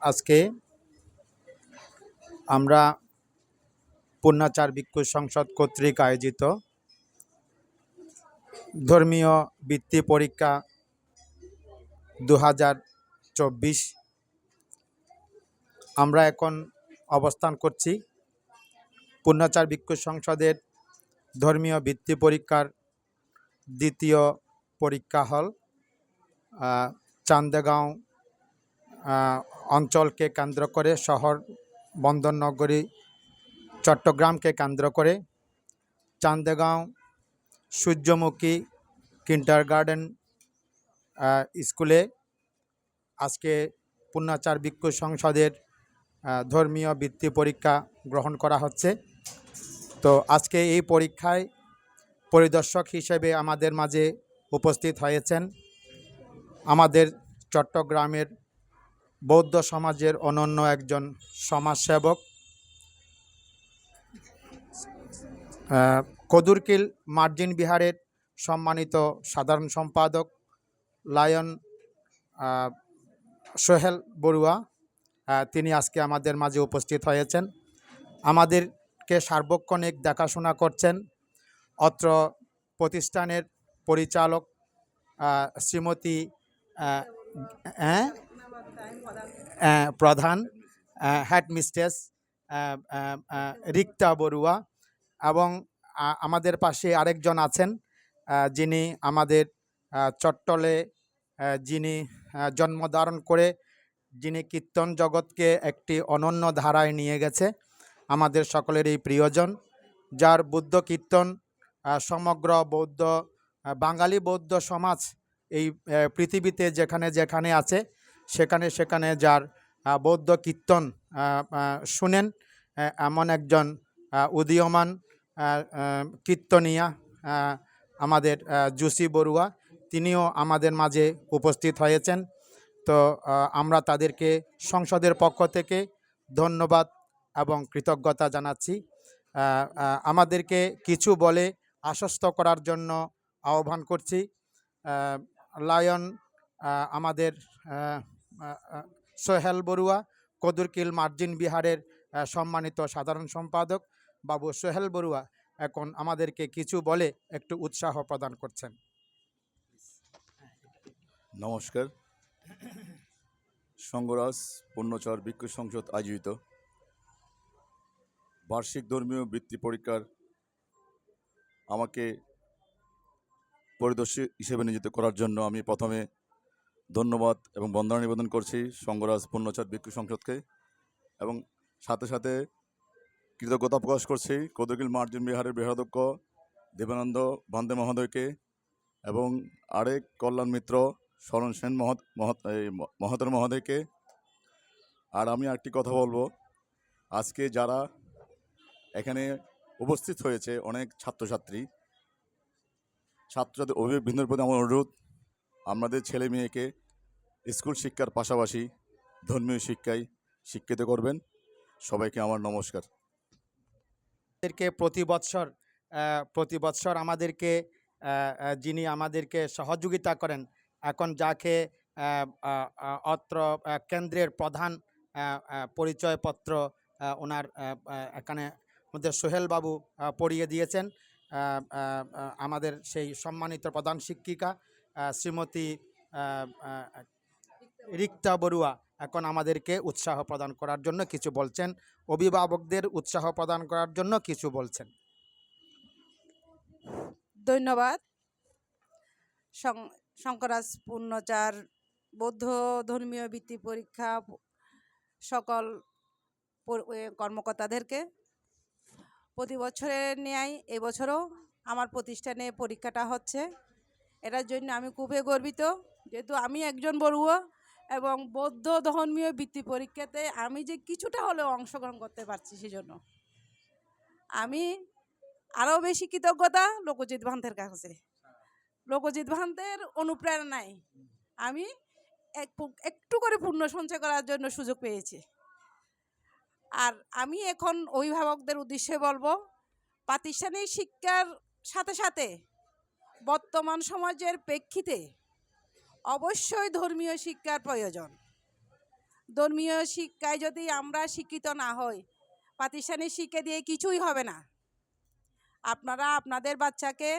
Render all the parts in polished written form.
আজকে আমরা পূর্ণাচার ভিক্ষু সংসদ কর্তৃক আয়োজিত ধর্মীয় বৃত্তি পরীক্ষা 2024 আমরা এখন অবস্থান করছি পূর্ণাচার ভিক্ষু সংসদের ধর্মীয় বৃত্তি পরীক্ষার দ্বিতীয় পরীক্ষা হল চান্দেগাঁও অঞ্চলকে কেন্দ্র করে শহর বন্দরনগরী চট্টগ্রামকে কেন্দ্র করে চান্দেগাঁও সূর্যমুখী কিন্ডারগার্টেন স্কুলে আজকে পূর্ণাচার ভিক্ষু সংসদের ধর্মীয় বৃত্তি পরীক্ষা গ্রহণ করা হচ্ছে। তো আজকে এই পরীক্ষায় পরিদর্শক হিসেবে আমাদের মাঝে উপস্থিত হয়েছেন আমাদের চট্টগ্রামের বৌদ্ধ সমাজের অনন্য একজন সমাজসেবক কদুরকিল মার্জিন বিহারের সম্মানিত সাধারণ সম্পাদক লায়ন সোহেল বড়ুয়া, তিনি আজকে আমাদের মাঝে উপস্থিত হয়েছেন। আমাদেরকে সার্বক্ষণিক দেখাশোনা করছেন অত্র প্রতিষ্ঠানের পরিচালক শ্রীমতী প্রধান হেডমিস্ট্রেস রিক্তা বড়ুয়া এবং আমাদের পাশে আরেকজন আছেন যিনি আমাদের চট্টলে যিনি জন্মধারণ করে যিনি কীর্তন জগৎকে একটি অনন্য ধারায় নিয়ে গেছে, আমাদের সকলের এই প্রিয়জন, যার বৌদ্ধ কীর্তন সমগ্র বৌদ্ধ বাঙালি বৌদ্ধ সমাজ এই পৃথিবীতে যেখানে যেখানে আছে সেখানে সেখানে যার বৌদ্ধ কীর্তন শুনেন এমন একজন উদীয়মান কীর্তনিয়া আমাদের জুসি বড়ুয়া, তিনিও আমাদের মাঝে উপস্থিত হয়েছেন। তো আমরা তাদেরকে সংসদের পক্ষ থেকে ধন্যবাদ এবং কৃতজ্ঞতা জানাচ্ছি। আমাদেরকে কিছু বলে আশ্বস্ত করার জন্য আহ্বান করছি লায়ন আমাদের সোহেল বড়ুয়া, কদুরকিল মার্জিন বিহারের সম্মানিত সাধারণ সম্পাদক বাবু সোহেল বড়ুয়া এখন আমাদেরকে কিছু বলে একটু উৎসাহ প্রদান করছেন। নমস্কার। সংঘরাজ পূর্ণচার ভিক্ষু সংসদ আয়োজিত বার্ষিক ধর্মীয় বৃত্তি পরীক্ষার আমাকে পরিদর্শক হিসেবে নিয়োজিত করার জন্য আমি প্রথমে ধন্যবাদ এবং বন্দনা নিবেদন করছি সংঘরাজ পূর্ণচার ভিক্ষু সংসদকে, এবং সাথে সাথে কৃতজ্ঞতা প্রকাশ করছি কদুরকিল মার্জিন বিহারের বিহারাধ্যক্ষ দেবানন্দ ভান্তে মহোদয়কে এবং আরেক কল্যাণ মিত্র শরণ সেন মহোদয় মহোদয়কে। আর আমি একটি কথা বলবো, আজকে যারা এখানে উপস্থিত হয়েছে অনেক ছাত্রছাত্রীদের অভিভাবকবৃন্দের প্রতি আমার অনুরোধ, আমাদের ছেলে মেয়েকে স্কুল শিক্ষার পাশাপাশি ধর্মীয় শিক্ষায় শিক্ষিত করবেন। সবাইকে আমার নমস্কার। প্রতি বৎসর আমাদেরকে যিনি আমাদেরকে সহযোগিতা করেন, এখন যাকে অত্র কেন্দ্রের প্রধান পরিচয়পত্র ওনার এখানে আমাদের সোহেল বাবু পড়িয়ে দিয়েছেন, আমাদের সেই সম্মানিত প্রধান শিক্ষিকা শ্রীমতী রিক্তা বড়ুয়া এখন আমাদেরকে উৎসাহ প্রদান করার জন্য কিছু বলছেন, অভিভাবকদের উৎসাহ প্রদান করার জন্য কিছু বলছেন। ধন্যবাদ। শঙ্করাজ পূর্ণচার বৌদ্ধ ধর্মীয় বৃত্তি পরীক্ষা সকল কর্মকর্তাদেরকে প্রতি বছরের ন্যায় এবছরও আমার প্রতিষ্ঠানে পরীক্ষাটা হচ্ছে, এটার জন্য আমি খুবই গর্বিত, যেহেতু আমি একজন বড়ুয়া এবং বৌদ্ধ ধর্মীয় বৃত্তি পরীক্ষাতে আমি যে কিছুটা হলেও অংশগ্রহণ করতে পারছি, সেজন্য আমি আরও বেশি কৃতজ্ঞতা লোকজিৎ ভান্তের কাছে। লোকজিৎ ভান্তের অনুপ্রেরণায় আমি একটু করে পুণ্য সঞ্চয় করার জন্য সুযোগ পেয়েছি। আর আমি এখন অভিভাবকদের উদ্দেশ্যে বলবো, প্রাতিষ্ঠানিক শিক্ষার সাথে সাথে বর্তমান সমাজের প্রেক্ষিতে অবশ্যই ধর্মীয় শিক্ষার প্রয়োজন। ধর্মীয় শিক্ষায় যদি আমরা শিক্ষিত না হই, প্রাতিষ্ঠানিক শিক্ষা দিয়ে কিছুই হবে না। আপনারা আপনাদের বাচ্চাকে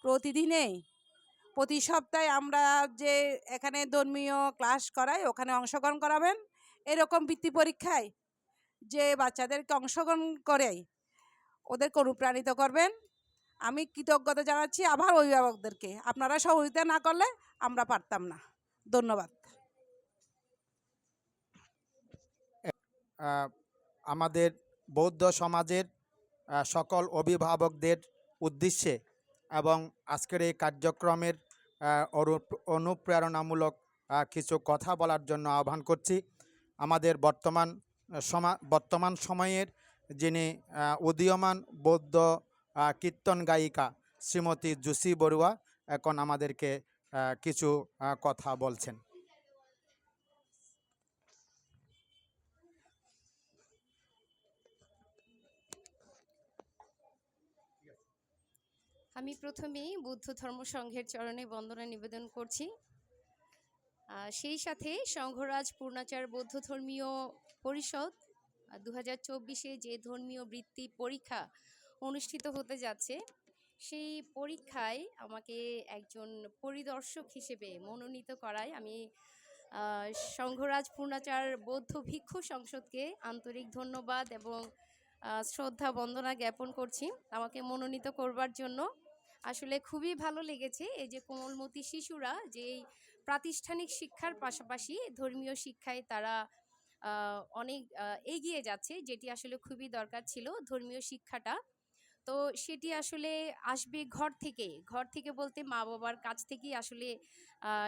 প্রতিদিনেই, প্রতি সপ্তাহে আমরা যে এখানে ধর্মীয় ক্লাস করাই ওখানে অংশগ্রহণ করাবেন। এরকম বৃত্তি পরীক্ষায় যে বাচ্চাদেরকে অংশগ্রহণ করে ওদেরকে অনুপ্রাণিত করবেন। আমি কৃতজ্ঞতা জানাচ্ছি আবার অভিভাবকদেরকে। আপনারা সহযোগিতা না করলে আমরা পারতাম না। ধন্যবাদ। আমাদের বৌদ্ধ সমাজের সকল অভিভাবকদের উদ্দেশ্যে এবং আজকের এই কার্যক্রমের অনুপ্রেরণামূলক কিছু কথা বলার জন্য আহ্বান করছি। আমাদের বর্তমান সময়ের যিনি উদীয়মান বৌদ্ধ কীর্তন গায়িকা শ্রীমতী জুসি বড়ুয়া এখন আমাদেরকে কিছু কথা বলছেন। আমি প্রথমেই বৌদ্ধ ধর্ম সংঘের চরণে বন্দনা নিবেদন করছি। সেই সাথে সংঘরাজ পূর্ণাচার বৌদ্ধ ধর্মীয় পরিষদ 2024-এ যে ধর্মীয় বৃত্তি পরীক্ষা অনুষ্ঠিত হতে যাচ্ছে, সেই পরীক্ষায় আমাকে একজন পরিদর্শক হিসেবে মনোনীত করায় আমি সংঘরাজ পূর্ণাচার বৌদ্ধ ভিক্ষু সংসদকে আন্তরিক ধন্যবাদ এবং শ্রদ্ধা বন্দনা জ্ঞাপন করছি আমাকে মনোনীত করবার জন্য। আসলে খুবই ভালো লেগেছে এই যে কোমলমতি শিশুরা যে প্রাতিষ্ঠানিক শিক্ষার পাশাপাশি ধর্মীয় শিক্ষায় তারা অনেক এগিয়ে যাচ্ছে, যেটি আসলে খুবই দরকার ছিল ধর্মীয় শিক্ষাটা। তো সেটি আসলে আসবে ঘর থেকে বলতে মা বাবার কাছ থেকেই আসলে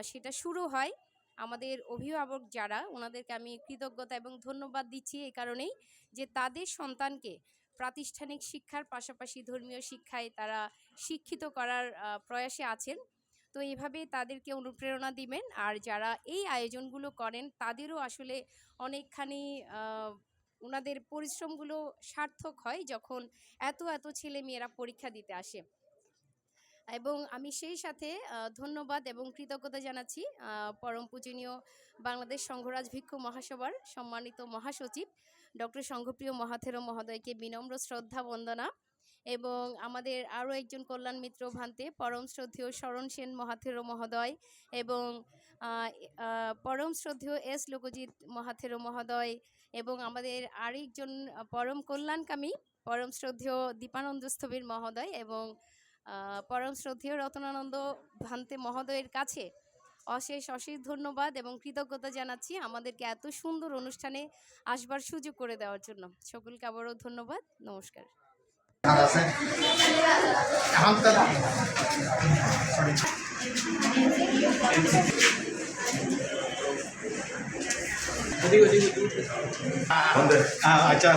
সেটা শুরু হয়। আমাদের অভিভাবক যারা, ওনাদেরকে আমি কৃতজ্ঞতা এবং ধন্যবাদ দিচ্ছি এই কারণেই যে তাদের সন্তানকে প্রাতিষ্ঠানিক শিক্ষার পাশাপাশি ধর্মীয় শিক্ষায় তারা শিক্ষিত করার প্রয়াসে আছেন। তো এইভাবে তাদেরকে অনুপ্রেরণা দিবেন। আর যারা এই আয়োজনগুলো করেন তাদেরও আসলে অনেকখানি ওনাদের পরিশ্রমগুলো সার্থক হয় যখন এত ছেলে মেয়েরা পরীক্ষা দিতে আসে। এবং আমি সেই সাথে ধন্যবাদ এবং কৃতজ্ঞতা জানাচ্ছি পরম পূজনীয় বাংলাদেশ সংঘরাজ ভিক্ষু মহাসভার সম্মানিত মহাসচিব ডক্টর সংঘপ্রিয় মহাথেরো মহোদয়কে বিনম্র শ্রদ্ধা বন্দনা, এবং আমাদের আরও একজন কল্যাণ মিত্র ভান্তে পরম শ্রদ্ধেয় শরণ সেন মহাথেরো মহোদয় এবং পরম শ্রদ্ধেয় এস লোকজিৎ মহাথেরো মহোদয় এবং আমাদের আরেকজন পরম কল্যাণকামী পরম শ্রদ্ধেয় দীপানন্দ স্থবির মহোদয় এবং পরম শ্রদ্ধেয় রতনানন্দ ভান্তে মহোদয়ের কাছে অশেষ ধন্যবাদ এবং কৃতজ্ঞতা জানাচ্ছি আমাদেরকে এত সুন্দর অনুষ্ঠানে আসবার সুযোগ করে দেওয়ার জন্য। সকলকে আবারও ধন্যবাদ। নমস্কার। আচ্ছা।